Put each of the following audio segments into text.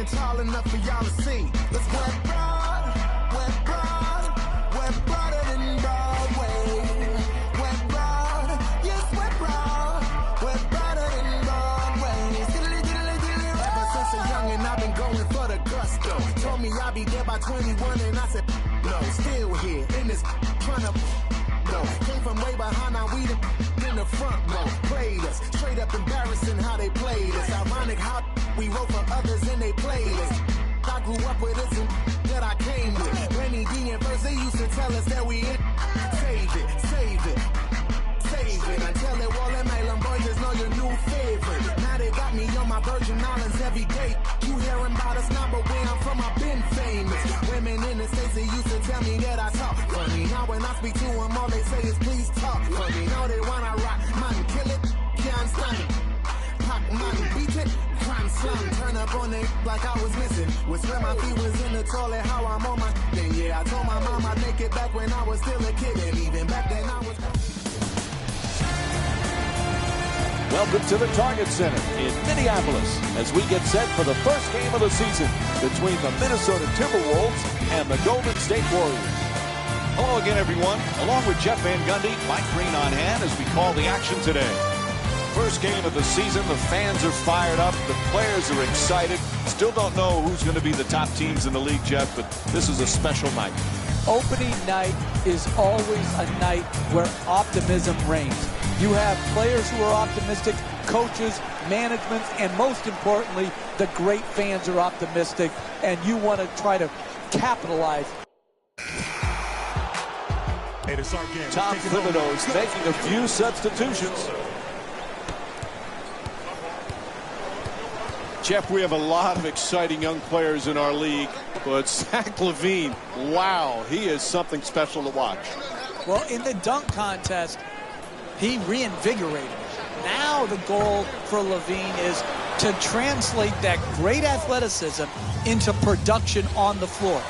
standing tall enough for y'all to see. Let's we're broader than Broadway. We're broad, yes, we're broad. We're broader than Broadway. Ever since a youngin', I've been going for the gusto. Told me I'll be there by 21, and I said, no, still here in this trying to go. Came from way behind, now we in the front row. Played us, straight up embarrassing how they played us. Ironic how we wrote for others in they playlist. I grew up with this and that I came with. Lenny D and Verse, they used to tell us that we in. Save it, save it, save it. Until it all them island boys just know your new favorite. Now they got me on my Virgin Islands every day. You hearing about us now, but where I'm from, I've been famous. Women in the States, they used to tell me that I talk funny. Now when I speak to them, all they say is please talk funny. Now they wanna rock, man, kill it, can't stand it. Pac, man, beat it, crime slam, turn up on it like I was missing. Was when my feet was in the toilet, how I'm on my then yeah, I told my mom I'd make it back when I was still a kid, and even back then I was. Welcome to the Target Center in Minneapolis as we get set for the first game of the season between the Minnesota Timberwolves and the Golden State Warriors. Hello again, everyone. Along with Jeff Van Gundy, Mike Green on hand as we call the action today. First game of the season, the fans are fired up, the players are excited. Still don't know who's going to be the top teams in the league, Jeff, but this is a special night. Opening night is always a night where optimism reigns. You have players who are optimistic, coaches, management, and most importantly, the great fans are optimistic, and you want to try to capitalize. Hey, this our game. Tom Thibodeau is making a few substitutions. Jeff, we have a lot of exciting young players in our league, but Zach LaVine, wow, he is something special to watch. Well, in the dunk contest, he reinvigorated it. Now the goal for LaVine is to translate that great athleticism into production on the floor.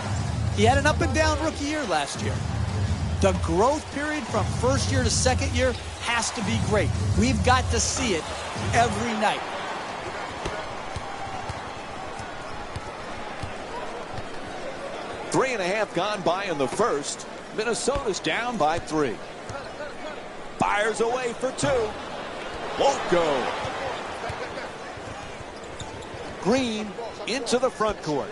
He had an up and down rookie year last year. The growth period from first year to second year has to be great. We've got to see it every night. Three and a half gone by in the first. Minnesota's down by 3. Fires away for 2. Won't go. Green into the front court.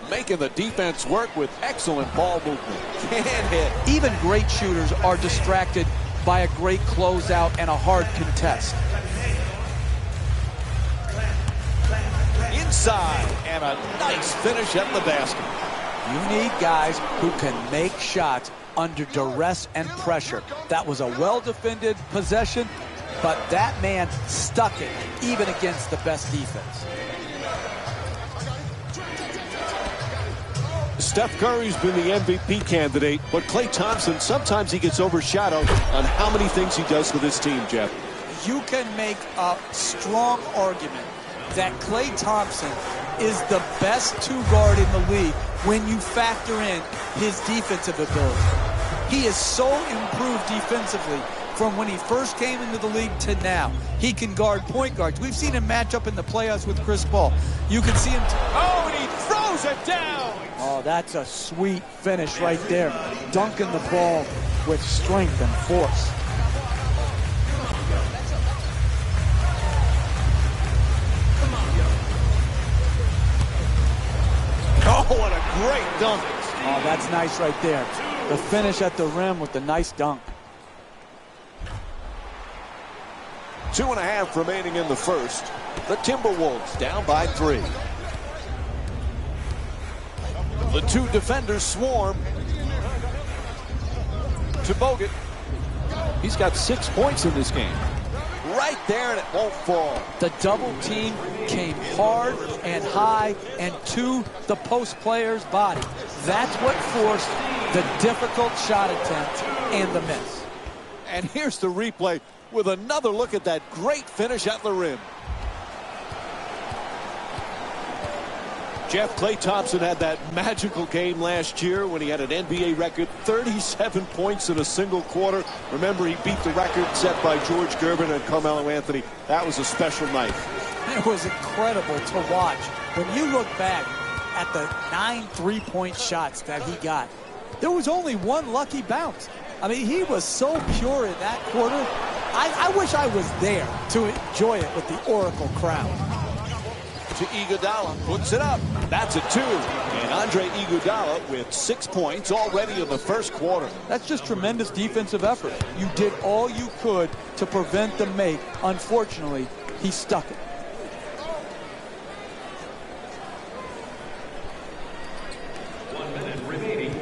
Making the defense work with excellent ball movement. Can't hit. Even great shooters are distracted by a great closeout and a hard contest. Inside, and a nice finish at the basket. You need guys who can make shots under duress and pressure. That was a well-defended possession, but that man stuck it even against the best defense. Steph Curry's been the MVP candidate, but Klay Thompson, sometimes he gets overshadowed on how many things he does for this team, Jeff. You can make a strong argument that Klay Thompson is the best two-guard in the league when you factor in his defensive ability. He is so improved defensively from when he first came into the league to now. He can guard point guards. We've seen him match up in the playoffs with Chris Paul. You can see him. Oh, and he throws it down. Oh, that's a sweet finish right there. Dunking the ball with strength and force. Oh, what a great dunk. Oh, that's nice right there. The finish at the rim with the nice dunk. 2.5 remaining in the first. The Timberwolves down by 3. The two defenders swarm to Bogut. He's got 6 points in this game. Right there, and it won't fall. The double team came hard and high and to the post player's body. That's what forced the difficult shot attempt and the miss. And here's the replay with another look at that great finish at the rim. Jeff, Klay Thompson had that magical game last year when he had an NBA record 37 points in a single quarter. Remember, he beat the record set by George Gervin and Carmelo Anthony. That was a special night. It was incredible to watch. When you look back at the 9 3-point shots that he got, there was only one lucky bounce. I mean, he was so pure in that quarter. I wish I was there to enjoy it with the Oracle crowd. To Iguodala, puts it up. That's a 2. And Andre Iguodala with 6 points already in the first quarter. That's just tremendous defensive effort. You did all you could to prevent the make. Unfortunately, he stuck it.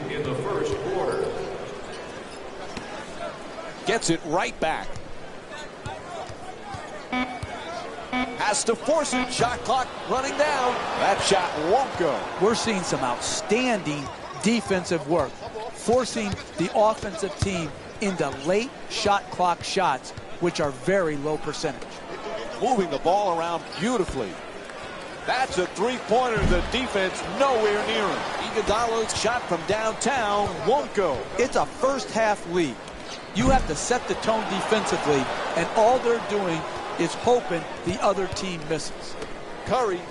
In the first quarter. Gets it right back. Has to force it. Shot clock running down. That shot won't go. We're seeing some outstanding defensive work, forcing the offensive team into late shot clock shots, which are very low percentage. Moving the ball around beautifully. That's a three-pointer. The defense nowhere near him. Iguodala's shot from downtown won't go. It's a first-half lead. You have to set the tone defensively, and all they're doing is hoping the other team misses. Curry.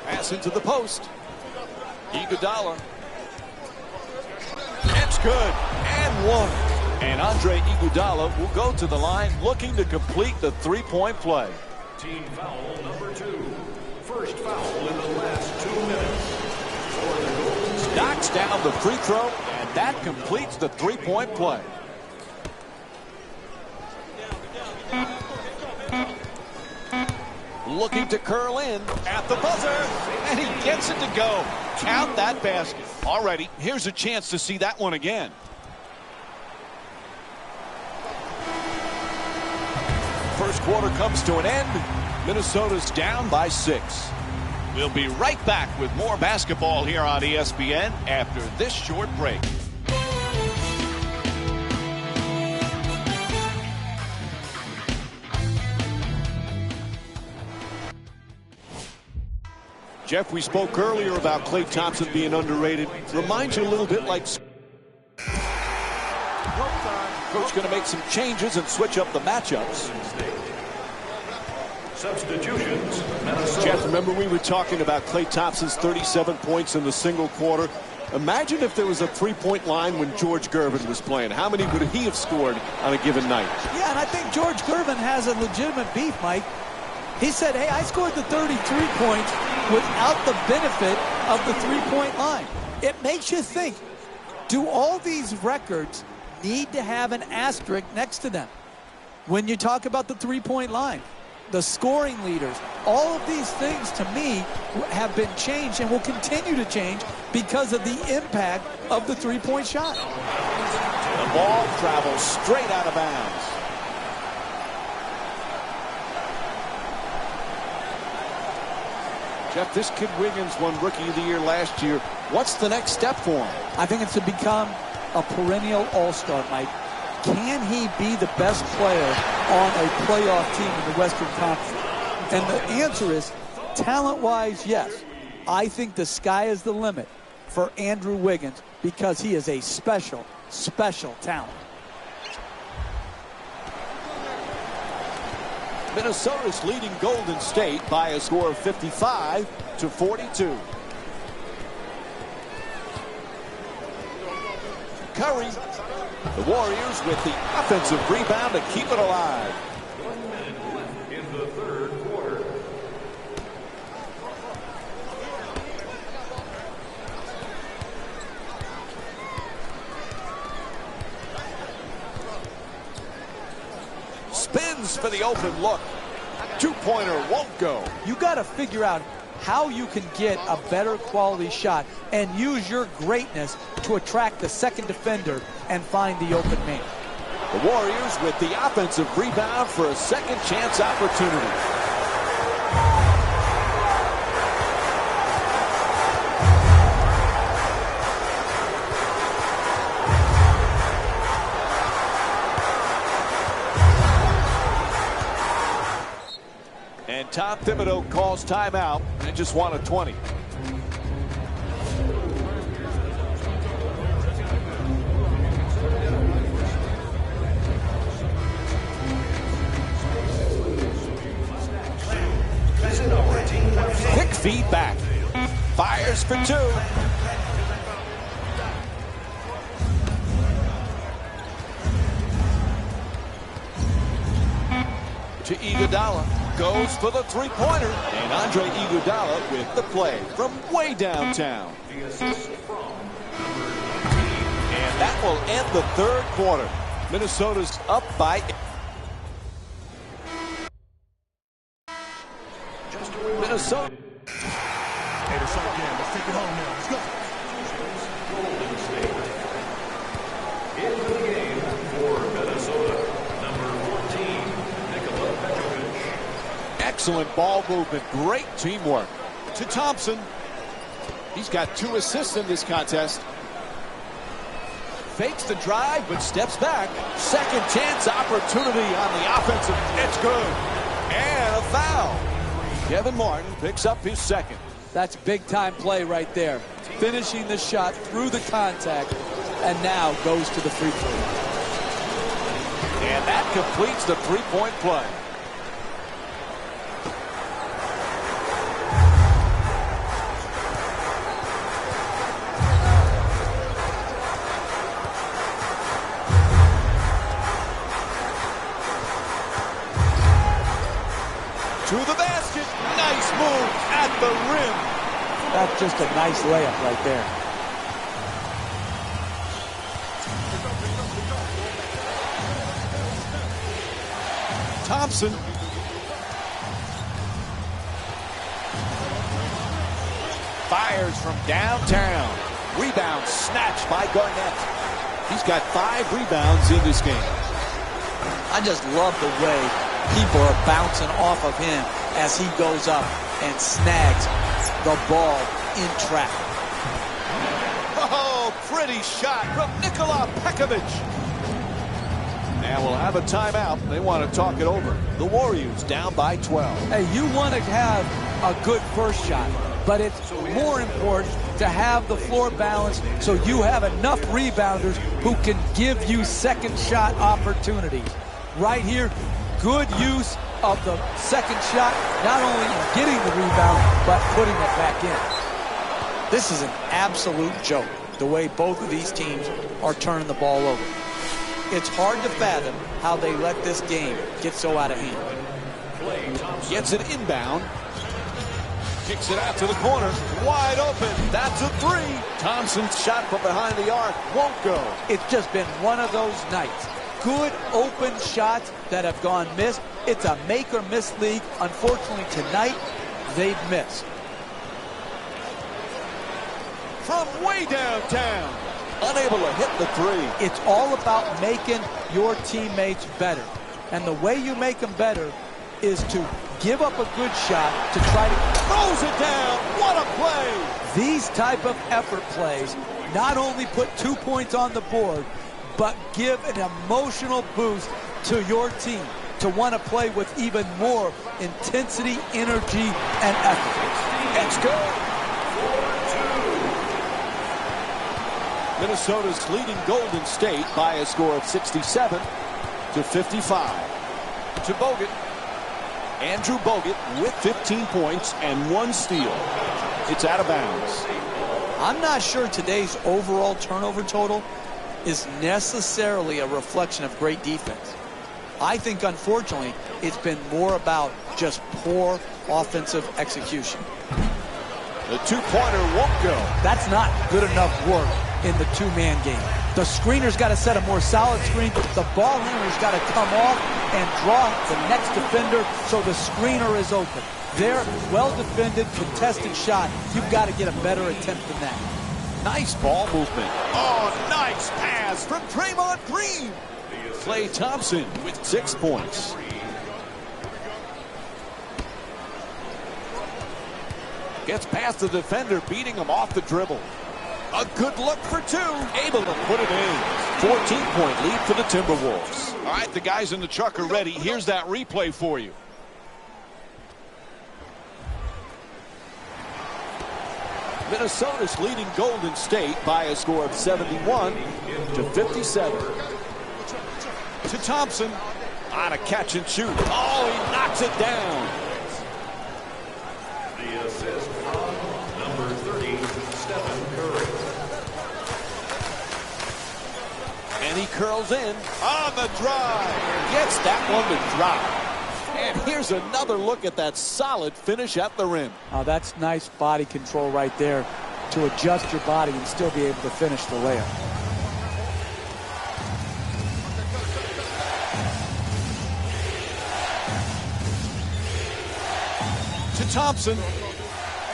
Pass into the post. Iguodala. It's good. And one. And Andre Iguodala will go to the line looking to complete the three-point play. Team foul number 2. First foul in the last 2 minutes. For the Golden State. Knocks down the free throw, and that completes the three-point play. Looking to curl in at the buzzer, and he gets it to go. Count that basket. Alrighty, here's a chance to see that one again. First quarter comes to an end. Minnesota's down by 6. We'll be right back with more basketball here on ESPN after this short break. Jeff, we spoke earlier about Klay Thompson being underrated. Reminds you a little bit like Coach going to make some changes and switch up the matchups. Substitutions. Jeff, remember we were talking about Klay Thompson's 37 points in the single quarter. Imagine if there was a three-point line when George Gervin was playing. How many would he have scored on a given night? Yeah, and I think George Gervin has a legitimate beef, Mike. He said, hey, I scored the 33 points without the benefit of the three-point line. It makes you think, do all these records need to have an asterisk next to them when you talk about the three-point line? The scoring leaders, all of these things to me have been changed and will continue to change because of the impact of the three-point shot. The ball travels straight out of bounds. Jeff, this kid Wiggins won Rookie of the Year last year. What's the next step for him? I think it's to become a perennial all-star, Mike. Can he be the best player on a playoff team in the Western Conference? And the answer is, talent-wise, yes. I think the sky is the limit for Andrew Wiggins because he is a special, special talent. Minnesota's leading Golden State by a score of 55-42. Curry. The Warriors with the offensive rebound to keep it alive. 1 minute left in the third quarter. Spins for the open look. Two-pointer won't go. You got to figure out how you can get a better quality shot and use your greatness to attract the second defender and find the open man. The Warriors with the offensive rebound for a second chance opportunity. Tom Thibodeau calls timeout and just won a 20. Quick feedback. Fires for 2. To Iguodala. Goes for the three-pointer. And Andre Iguodala with the play from way downtown. And that will end the third quarter. Minnesota's up by 8. Minnesota. Hey, it's our game. Let's take it home now. Let's go. Into the game for Minnesota, number 14, Nikola Petrovic. Excellent ball movement. Great teamwork. To Thompson. He's got 2 assists in this contest. Fakes the drive, but steps back. Second chance opportunity on the offensive. It's good. And a foul. Kevin Martin picks up his second. That's big-time play right there. Finishing the shot through the contact, and now goes to the free throw. And that completes the three-point play. To the basket. Nice move at the rim. That's just a nice layup right there. Thompson. Fires from downtown. Rebound snatched by Garnett. He's got 5 rebounds in this game. I just love the way people are bouncing off of him as he goes up and snags the ball in traffic. Oh, pretty shot from Nikola Petrovic. Now we'll have a timeout. They want to talk it over. The Warriors down by 12. Hey, you want to have a good first shot, but it's more important to have the floor balance so you have enough rebounders who can give you second shot opportunities. Right here, good use of the second shot, not only in getting the rebound, but putting it back in. This is an absolute joke, the way both of these teams are turning the ball over. It's hard to fathom how they let this game get so out of hand. Gets it inbound. Kicks it out to the corner. Wide open. That's a 3. Thompson's shot from behind the arc won't go. It's just been one of those nights. Good open shots that have gone missed. It's a make or miss league. Unfortunately, tonight, they've missed. From way downtown. Unable to hit the 3. It's all about making your teammates better. And the way you make them better is to give up a good shot to try to... Throws it down. What a play. These type of effort plays not only put 2 points on the board, but give an emotional boost to your team to want to play with even more intensity, energy, and effort. It's good. Minnesota's leading Golden State by a score of 67-55. To Bogut. Andrew Bogut with 15 points and 1 steal. It's out of bounds. I'm not sure today's overall turnover total is necessarily a reflection of great defense. I think, unfortunately, it's been more about just poor offensive execution. The 2-pointer won't go. That's not good enough work in the 2-man game. The screener's got to set a more solid screen. The ball handler's got to come off and draw the next defender so the screener is open. Their well-defended, contested shot, you've got to get a better attempt than that. Nice ball movement. Oh, nice pass from Draymond Green. Klay Thompson with 6 points. Gets past the defender, beating him off the dribble. A good look for 2. Able to put it in. 14-point lead for the Timberwolves. All right, the guys in the truck are ready. Here's that replay for you. Minnesota's leading Golden State by a score of 71-57. To Thompson on a catch and shoot. Oh, he knocks it down. The assist from number 30, Stephen Curry. And he curls in on the drive. Gets that one to drop. And here's another look at that solid finish at the rim. Oh, that's nice body control right there to adjust your body and still be able to finish the layup. To Thompson.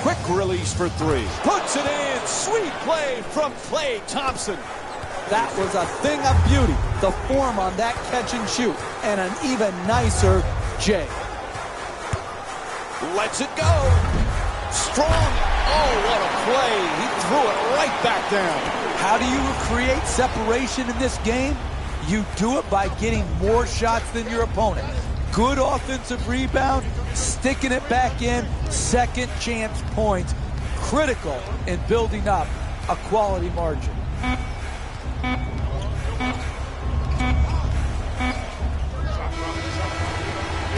Quick release for three. Puts it in. Sweet play from Klay Thompson. That was a thing of beauty. The form on that catch and shoot. And an even nicer Jay. Lets it go. Strong. Oh, what a play. He threw it right back down. How do you create separation in this game? You do it by getting more shots than your opponent. Good offensive rebound, sticking it back in, second chance points. Critical in building up a quality margin.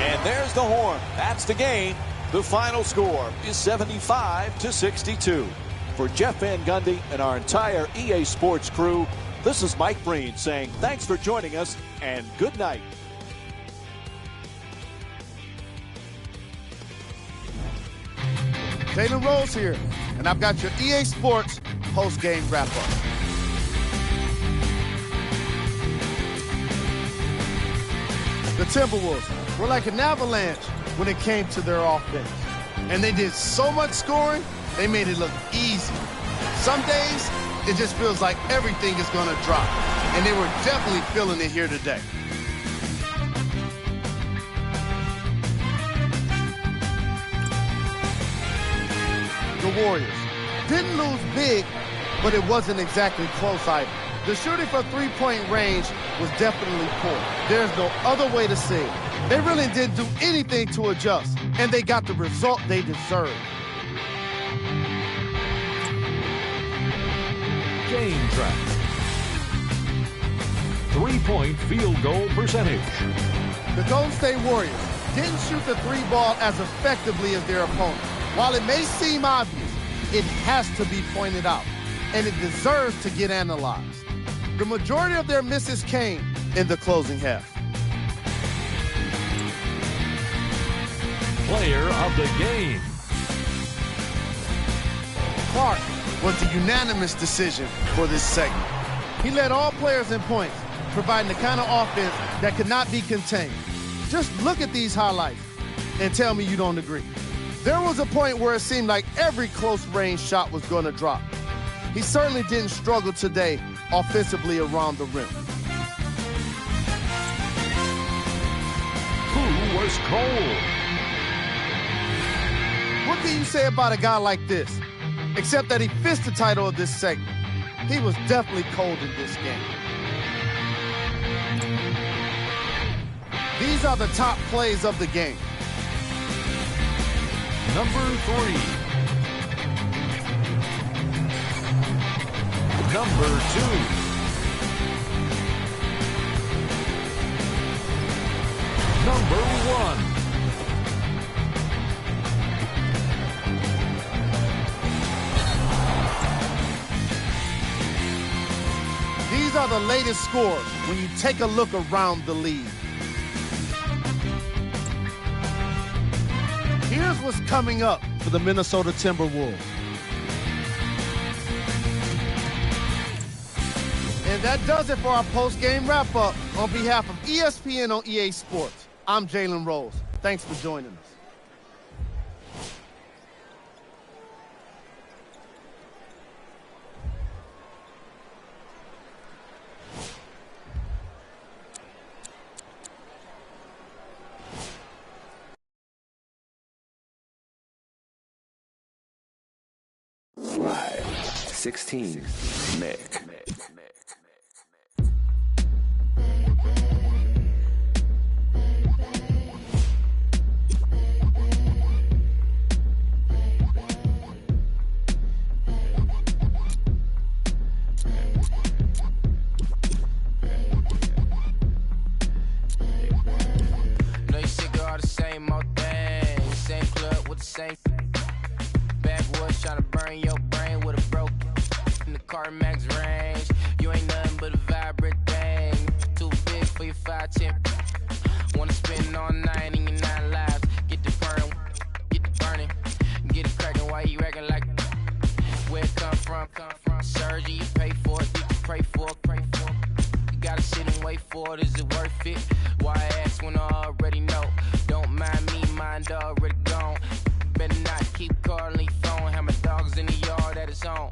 And there's the horn. That's the game. The final score is 75-62. For Jeff Van Gundy and our entire EA Sports crew, this is Mike Breen saying thanks for joining us and good night. Jalen Rose here, and I've got your EA Sports post-game wrap-up. The Timberwolves were like an avalanche when it came to their offense. And they did so much scoring, they made it look easy. Some days, it just feels like everything is going to drop. And they were definitely feeling it here today. The Warriors didn't lose big, but it wasn't exactly close either. The shooting for three-point range was definitely poor. There's no other way to say it. They really didn't do anything to adjust, and they got the result they deserved. Game track. Three-point field goal percentage. The Golden State Warriors didn't shoot the three ball as effectively as their opponent. While it may seem obvious, it has to be pointed out, and it deserves to get analyzed. The majority of their misses came in the closing half. Player of the game. Clark was the unanimous decision for this segment. He led all players in points, providing the kind of offense that could not be contained. Just look at these highlights and tell me you don't agree. There was a point where it seemed like every close-range shot was going to drop. He certainly didn't struggle today offensively around the rim. Who was cold? What can you say about a guy like this? Except that he fits the title of this segment. He was definitely cold in this game. These are the top plays of the game. Number 3. Number 2. Number 1. These are the latest scores when you take a look around the league. Here's what's coming up for the Minnesota Timberwolves. And that does it for our post-game wrap-up. On behalf of ESPN on EA Sports, I'm Jalen Rose. Thanks for joining us. Live 16 Mick. same. Backwoods trying to burn your brain with a broke in the CarMax range. You ain't nothing but a vibrant thing. Too big for your 5'10". Wanna spend all night in your 9 lives. Get the burn, get the burning, get it cracking while you acting like where it come from. Surgery, you pay for it, you pray for it, pray for it. You gotta sit and wait for it. Is it worth it? Why ask when I already know? Don't mind me, mind already gone. Better not keep calling your phone. Have my dogs in the yard at his home.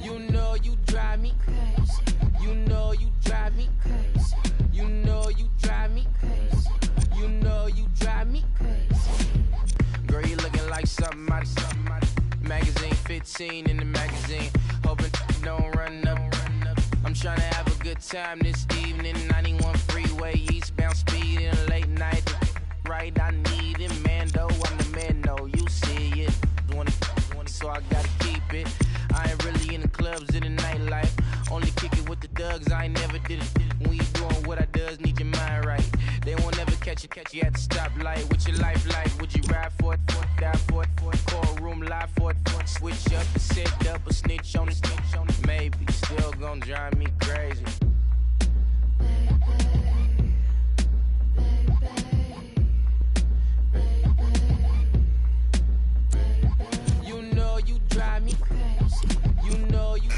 You know you drive me crazy. You know you drive me crazy. You know you drive me crazy. You know you drive me crazy. Girl, you looking like something out of magazine. 15 in the magazine. Hoping don't run up. I'm trying to have a good time this evening. 91 freeway, eastbound speed in a late night. Right, I need it, man. Though I'm the man, no, you see it. So I gotta keep it. I ain't really in the clubs in the nightlife. Only kick it with the thugs, I ain't never did it. When you doing what I does, need your mind right. They won't ever catch you at the stoplight. With your life like, would you ride for it, die for it, call room live for it, switch up, set up, a snitch on it, maybe, still gon' drive me crazy. You know you drive me crazy. You know you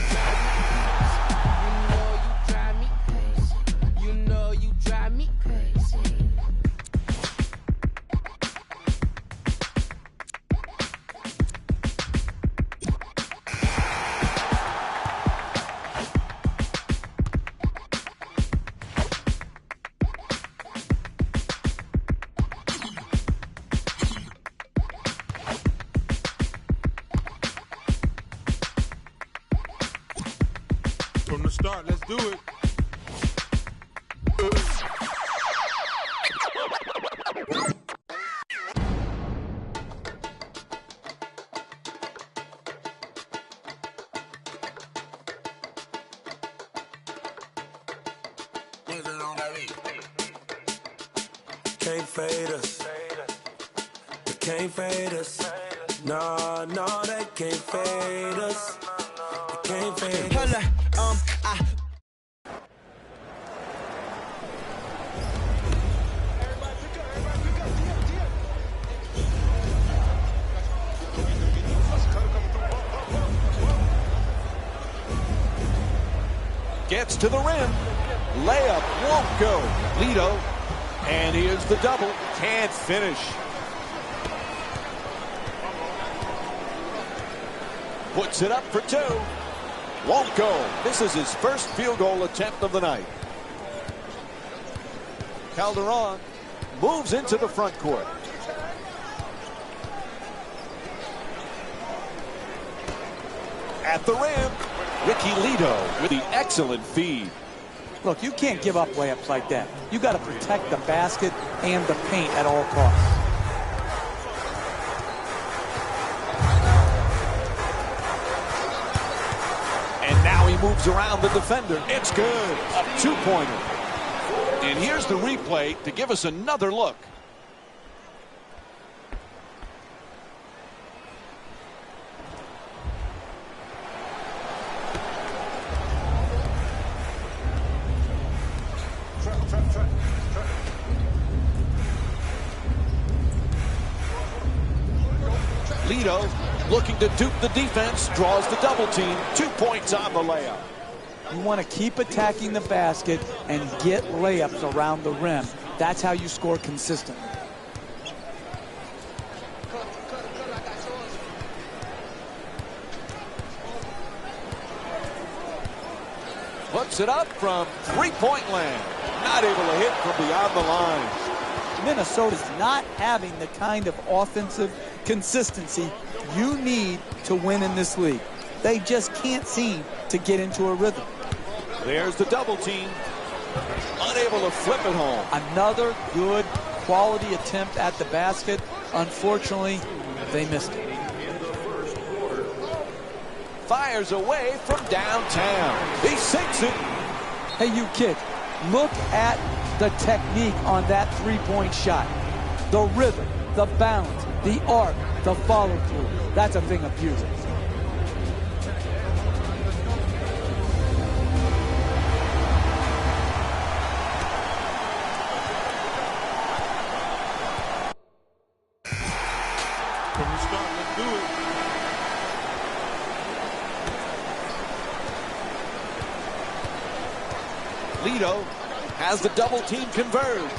drive me crazy. You know you drive me crazy. From the start, let's do it. Can't fade us. They can't fade us. No, no, they can't fade us. They can't fade us. Gets to the rim. Layup won't go. Lito. And here's the double. Can't finish. Puts it up for two. Won't go. This is his first field goal attempt of the night. Calderon moves into the front court. At the rim, Ricky Lito with the excellent feed. Look, you can't give up layups like that. You got to protect the basket and the paint at all costs. And now he moves around the defender. It's good. A two-pointer. And here's the replay to give us another look. Lito looking to dupe the defense, draws the double team. 2 points on the layup. You want to keep attacking the basket and get layups around the rim. That's how you score consistently. Puts it up from three-point land. Not able to hit from beyond the line. Minnesota's not having the kind of offensive consistency you need to win in this league. They just can't seem to get into a rhythm. There's the double team. Unable to flip it home. Another good quality attempt at the basket. Unfortunately, they missed it. fires away from downtown. He sinks it. Hey, you kid, look at the technique on that three-point shot. The rhythm, the balance, the arc, the follow-through. That's a thing of beauty. From the start, let's do it. Lito has the double team converge.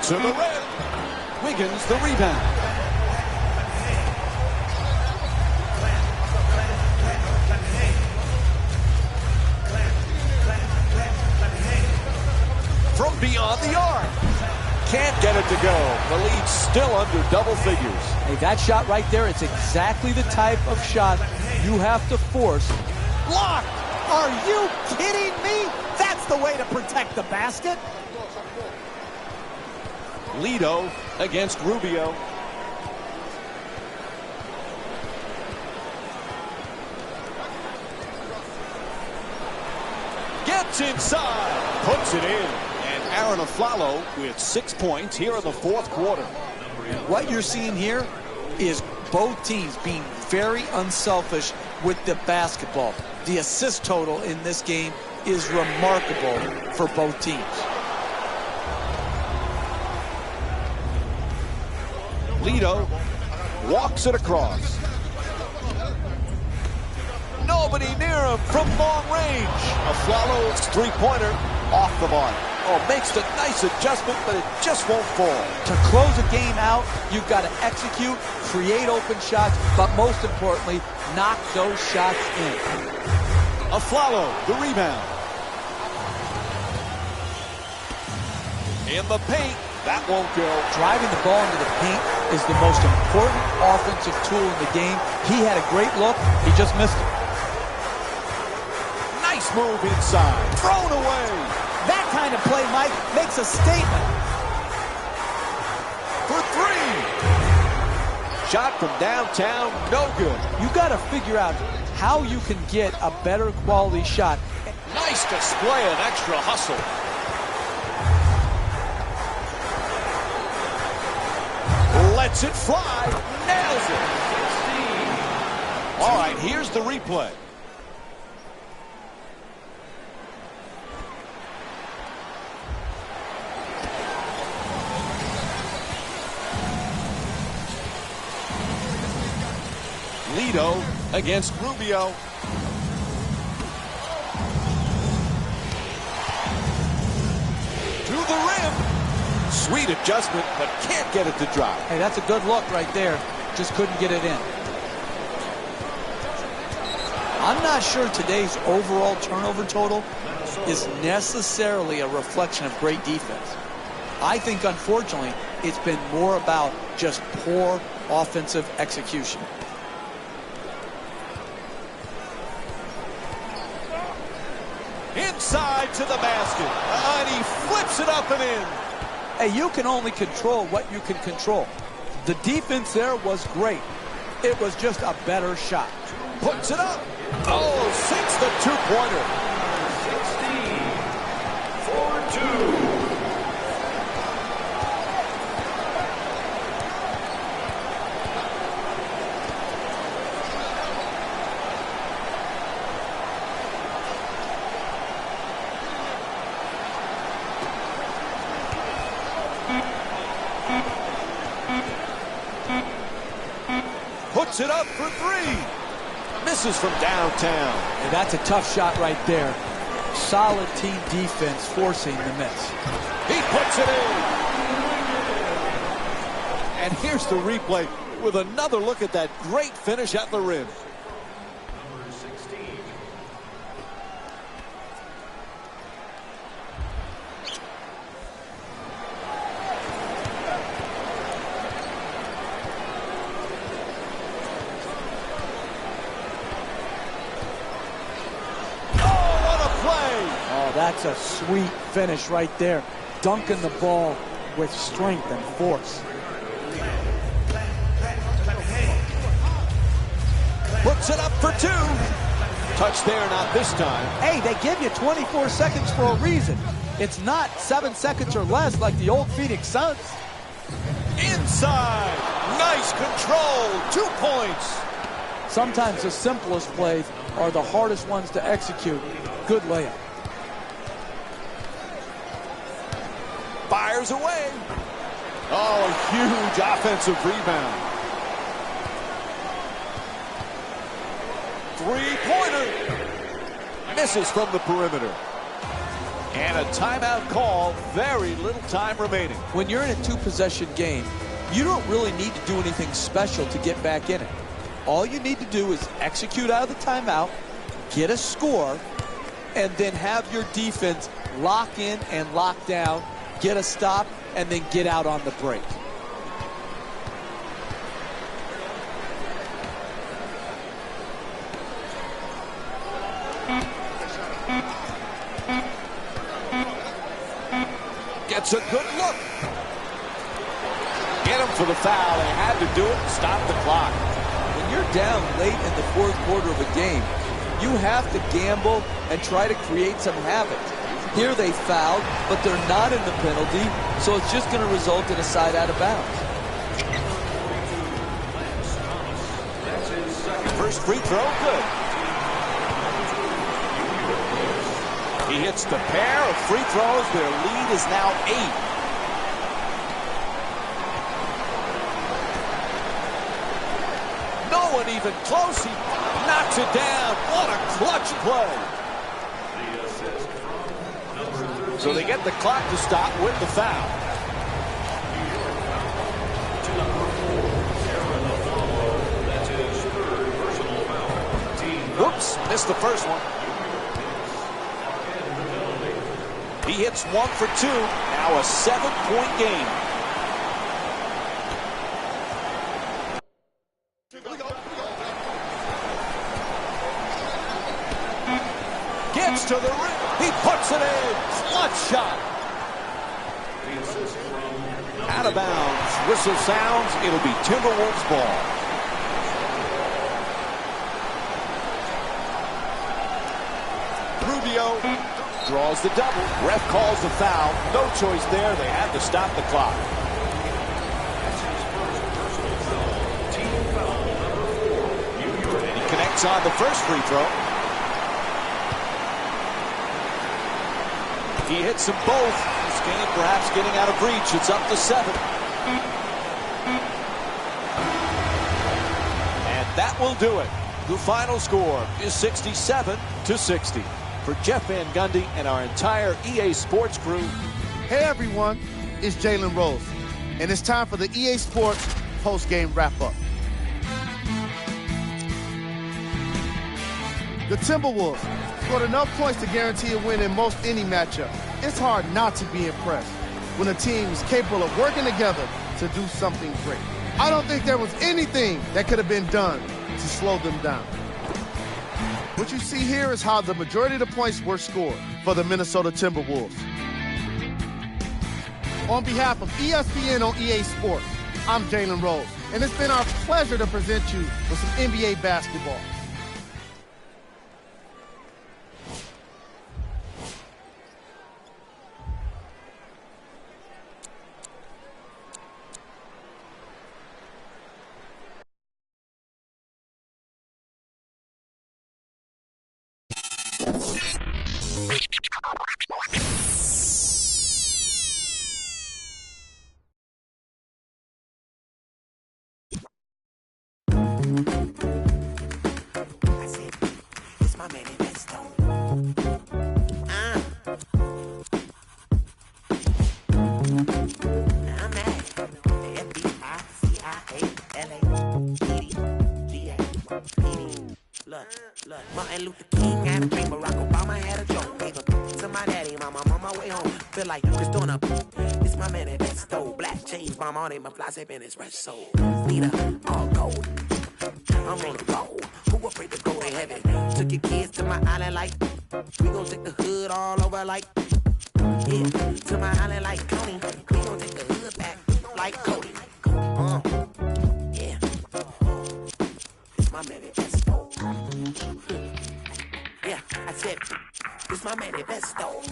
To the rim. Wiggins the rebound. From beyond the arc. Can't get it to go. The lead's still under double figures. Hey, that shot right there, it's exactly the type of shot you have to force. Block! Are you kidding me? That's the way to protect the basket. Lito against Rubio. Gets inside. Puts it in. And Aaron Aflalo with 6 points here in the fourth quarter. What you're seeing here is both teams being very unselfish with the basketball. The assist total in this game is remarkable for both teams. Lito walks it across. Nobody near him from long range. Aflalo's three-pointer off the mark. Oh, makes the nice adjustment, but it just won't fall. To close a game out, you've got to execute, create open shots, but most importantly, knock those shots in. Aflalo, the rebound. In the paint, that won't go. Driving the ball into the paint is the most important offensive tool in the game. He had a great look. He just missed it. Nice move inside. Thrown away. That kind of play, Mike, makes a statement. For three. Shot from downtown, no good. You got to figure out how you can get a better quality shot. Nice display of extra hustle. Lets it fly, nails it. All right, here's the replay. Lito against Rubio. To the rim. Sweet adjustment, but can't get it to drop. Hey, that's a good look right there. Just couldn't get it in. I'm not sure today's overall turnover total is necessarily a reflection of great defense. I think, unfortunately, it's been more about just poor offensive execution. Inside to the basket. And he flips it up and in. Hey, you can only control what you can control. The defense there was great. It was just a better shot. Puts it up. Oh, sinks the two-pointer. 16, 4-2. Puts it up for three. Misses from downtown. And that's a tough shot right there. Solid team defense forcing the miss. He puts it in. And here's the replay with another look at that great finish at the rim. Number 16. That's a sweet finish right there. Dunking the ball with strength and force. Puts it up for 2. Touch there, not this time. Hey, they give you 24 seconds for a reason. It's not 7 seconds or less like the old Phoenix Suns. Inside. Nice control. 2 points. Sometimes the simplest plays are the hardest ones to execute. Good layup. Fires away. Oh, a huge offensive rebound. 3-pointer. Misses from the perimeter. And a timeout call. Very little time remaining. When you're in a 2-possession game, you don't really need to do anything special to get back in it. All you need to do is execute out of the timeout, get a score, and then have your defense lock in and lock down, get a stop, and then get out on the break. Gets a good look. Get him for the foul. They had to do it and stop the clock. When you're down late in the 4th quarter of a game, you have to gamble and try to create some havoc. Here they fouled, but they're not in the penalty, so it's just going to result in a side out of bounds. First free throw, good. He hits the pair of free throws. Their lead is now 8. No one even close. He knocks it down. What a clutch play. So they get the clock to stop with the foul. Whoops, missed the first one. He hits 1 for 2. Now a 7-point game. Gets to the rim. He puts it in. Clutch shot. Out of bounds. Whistle sounds. It'll be Timberwolves ball. Rubio draws the double. Ref calls the foul. No choice there. They had to stop the clock. And he connects on the first free throw. He hits them both. This game perhaps getting out of reach. It's up to 7. And that will do it. The final score is 67-60. For Jeff Van Gundy and our entire EA Sports crew. Hey everyone, it's Jalen Rose, and it's time for the EA Sports post-game wrap-up. The Timberwolves scored enough points to guarantee a win in most any matchup. It's hard not to be impressed when a team is capable of working together to do something great. I don't think there was anything that could have been done to slow them down. What you see here is how the majority of the points were scored for the Minnesota Timberwolves. On behalf of ESPN on EA Sports, I'm Jalen Rose, and it's been our pleasure to present you with some NBA basketball. Martin Luther King had a dream, Barack Obama had a joke. Gave a to my daddy, mama, on my way home. Feel like Chris Dorner. This my man at Besto. Black chains, bomb on him, my fly zip in his red soul. Nina, all gold. I'm on the road. Who afraid to go to heaven? Took your kids to my island like, we gon' take the hood all over like, yeah. To my island like Coney, we gon' take the hood back like Cody. Yeah. It's my manifesto. Yeah, I said, it's my manifesto.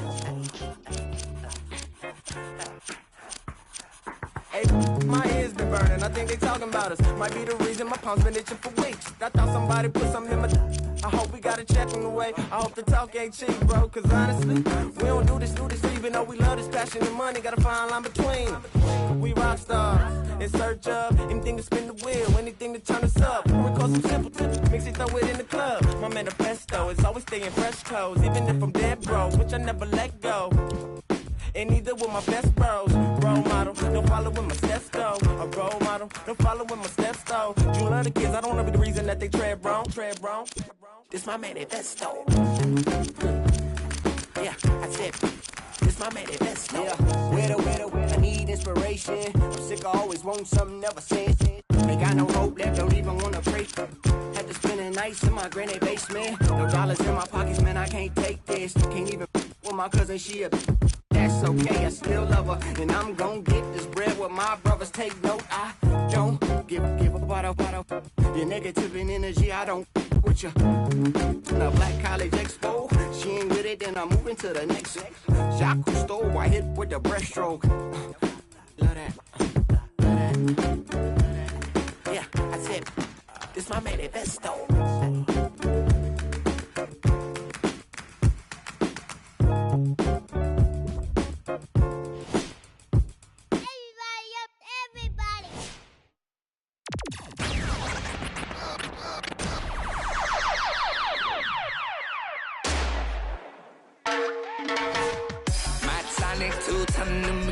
Hey, my ears been burning. I think they talking about us. Might be the reason my palms been itching for weeks. I thought somebody put something in my. I hope we got a check on the way. I hope the talk ain't cheap, bro. Cause honestly, we don't do this even though we love this passion and money. Got a fine line between. We rock stars in search of anything to spin the wheel, anything to turn us up. We call some simple tips, mix it, throw it in the club. My manifesto is always staying fresh clothes, even if I'm dead broke, which I never let go. And neither with my best bros. Role model, don't follow with my steps go. A role model, don't follow with my steps though. You love the kids, I don't wanna be the reason that they tread wrong. This my manifesto. Yeah, I said, this my manifesto. Yeah, where I need inspiration. I'm sick of always wanting something, never saying shit. Ain't got no hope left, don't even wanna pray. Had to spend the nights in my granny basement. No dollars in my pockets, man, I can't take this. Can't even with my cousin, she a. That's okay, I still love her. And I'm gon' get this bread with my brothers. Take note, I don't give a bottle. Your negative energy, I don't with you. The Black College Expo, she ain't with it, then I'm moving to the next. Jacques Cousteau, I hit with the breaststroke. Love that. Yeah, I said, this my manifesto.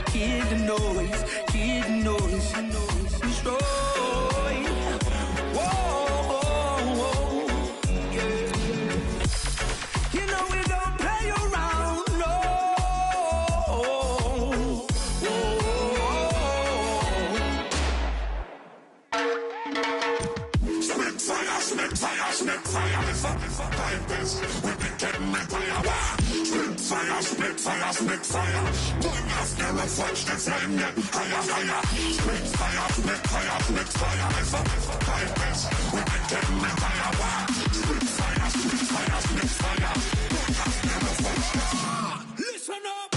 Kid the noise, destroy. Whoa, yeah. You know we don't play around, no. Spit fire, it's a typist. We've been getting me fire. Spit fire. Don't ask the reflection, the flame get higher. Spit fire, it's a typist. We've been getting me fire. Spit fire. Don't ask the reflection. Listen up.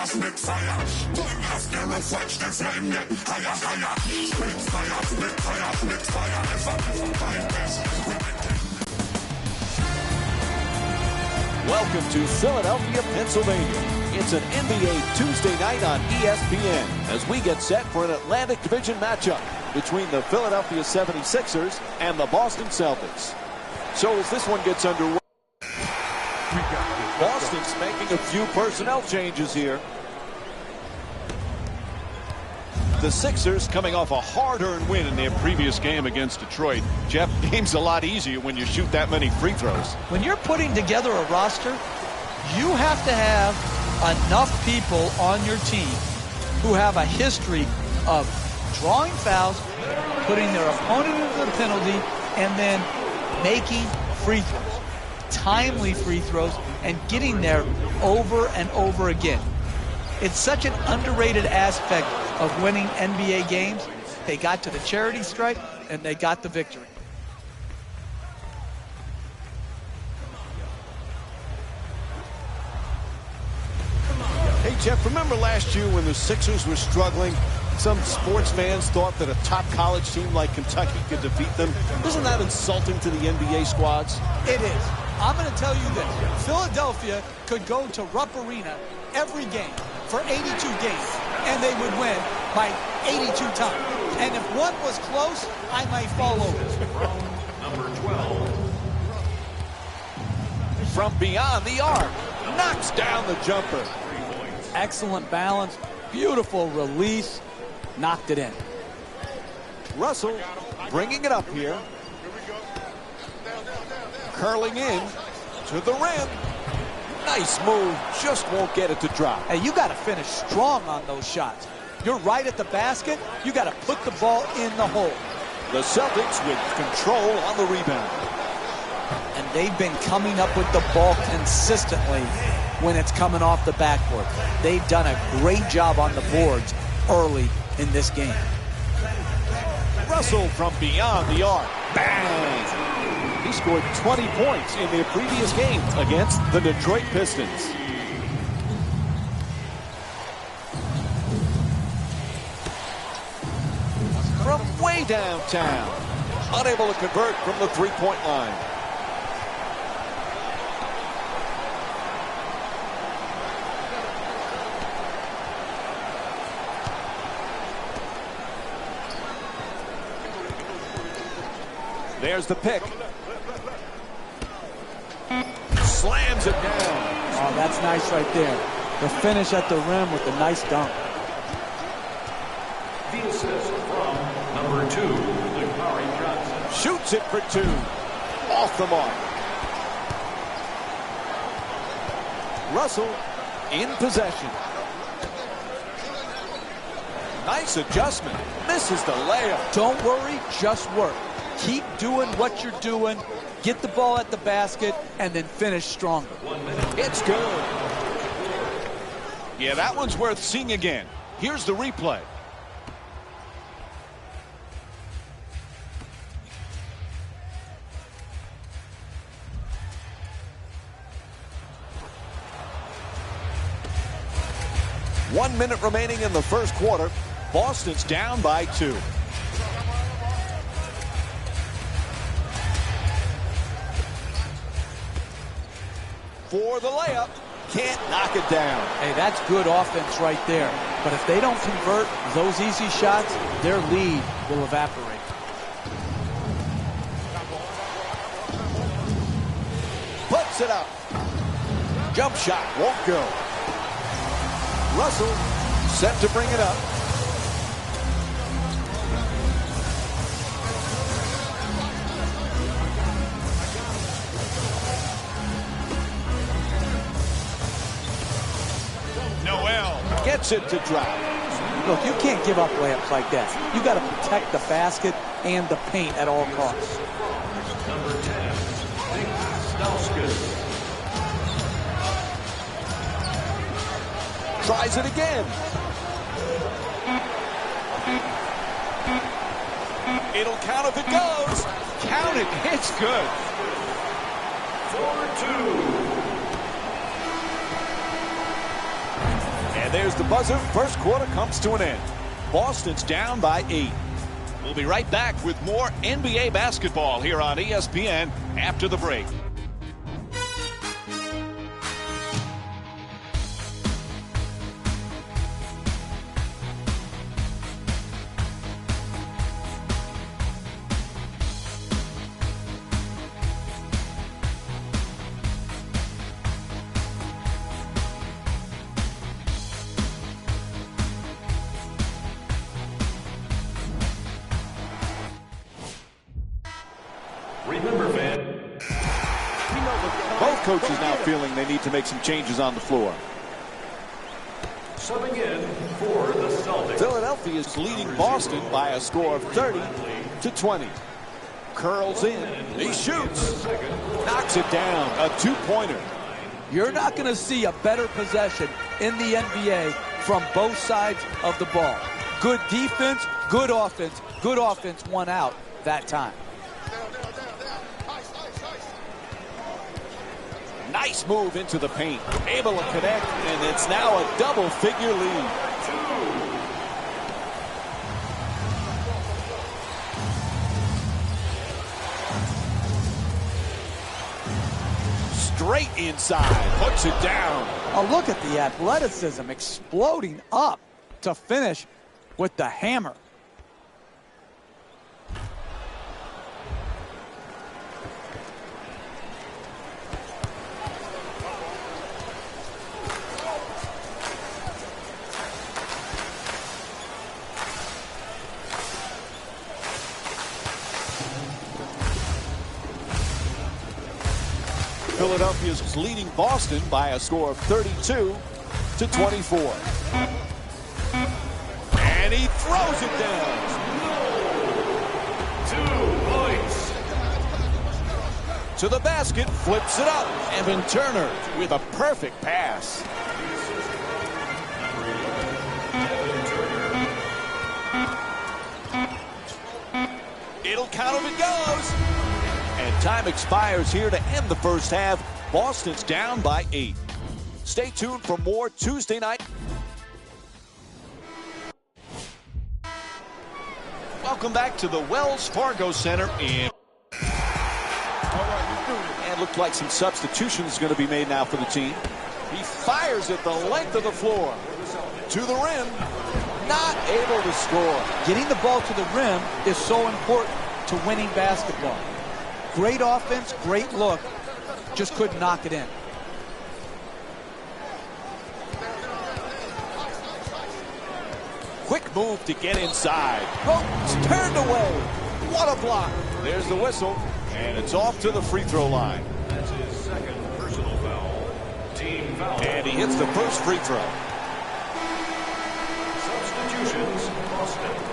Spit fire. Don't ask the reflection, the flame get higher. Spit fire. It's a typist. Welcome to Philadelphia, Pennsylvania. It's an NBA Tuesday night on ESPN as we get set for an Atlantic Division matchup between the Philadelphia 76ers and the Boston Celtics. So as this one gets underway, Boston's making a few personnel changes here. The Sixers coming off a hard-earned win in their previous game against Detroit. Jeff, game's a lot easier when you shoot that many free throws. When you're putting together a roster, you have to have enough people on your team who have a history of drawing fouls, putting their opponent into the penalty, and then making free throws. Timely free throws and getting there over and over again. It's such an underrated aspect of winning NBA games They got to the charity stripe, and they got the victory. Hey, Jeff, remember last year when the Sixers were struggling? Some sports fans thought that a top college team like Kentucky could defeat them. Isn't that insulting to the NBA squads? It is. I'm going to tell you this. Philadelphia could go to Rupp Arena every game for 82 games, and they would win by 82 times. And if one was close, I might fall over. Number 12. From beyond the arc, knocks down the jumper. Excellent balance, beautiful release, knocked it in. Russell bringing it up here. Curling in to the rim. Nice move, just won't get it to drop. Hey, you got to finish strong on those shots. You're right at the basket, you got to put the ball in the hole. The Celtics with control on the rebound. And they've been coming up with the ball consistently when it's coming off the backboard. They've done a great job on the boards early in this game. Russell from beyond the arc. Bang! He scored 20 points in their previous game against the Detroit Pistons. From way downtown. Unable to convert from the three-point line. There's the pick. Slams it down. Oh, that's nice right there. The finish at the rim with the nice dunk. The assist from number 2, Lakari Johnson. Shoots it for 2. Off the mark. Russell in possession. Nice adjustment. Misses the layup. Don't worry, just work. Keep doing what you're doing. Get the ball at the basket and then finish stronger. It's good. Yeah, that one's worth seeing again. Here's the replay. One minute remaining in the first quarter. Boston's down by 2. For the layup, can't knock it down. Hey, that's good offense right there. But if they don't convert those easy shots, their lead will evaporate. Puts it up. Jump shot won't go. Russell set to bring it up. Gets it to drop. Look, you can't give up layups like that. You got to protect the basket and the paint at all costs. Number 10, Nick Stauskas. Tries it again. It'll count if it goes. Count it. It's good. 4-2. There's the buzzer. First quarter comes to an end. Boston's down by 8. We'll be right back with more NBA basketball here on ESPN after the break. Remember, fan. Both coaches now feeling they need to make some changes on the floor. Subbing in for the Celtics. Philadelphia is leading Boston by a score of 30-20. Curls in. He shoots. Knocks it down. A two-pointer. You're not going to see a better possession in the NBA from both sides of the ball. Good defense, good offense. Good offense won out that time. Nice move into the paint. Able to connect, and it's now a double-figure lead. Straight inside, puts it down. Oh, look at the athleticism exploding up to finish with the hammer. Philadelphia's leading Boston by a score of 32-24. And he throws it down. 2 points. To the basket, flips it up. Evan Turner with a perfect pass. It'll count if it goes. And time expires here to end the first half. Boston's down by 8. Stay tuned for more Tuesday night. Welcome back to the Wells Fargo Center in. And looked like some substitutions going to be made now for the team. He fires it the length of the floor. To the rim. Not able to score. Getting the ball to the rim is so important to winning basketball. Great offense, great look. Just couldn't knock it in. Quick move to get inside. Oh, it's turned away. What a block. There's the whistle, and it's off to the free throw line. That's his second personal foul. Team foul. And he hits the first free throw. Substitutions, Boston.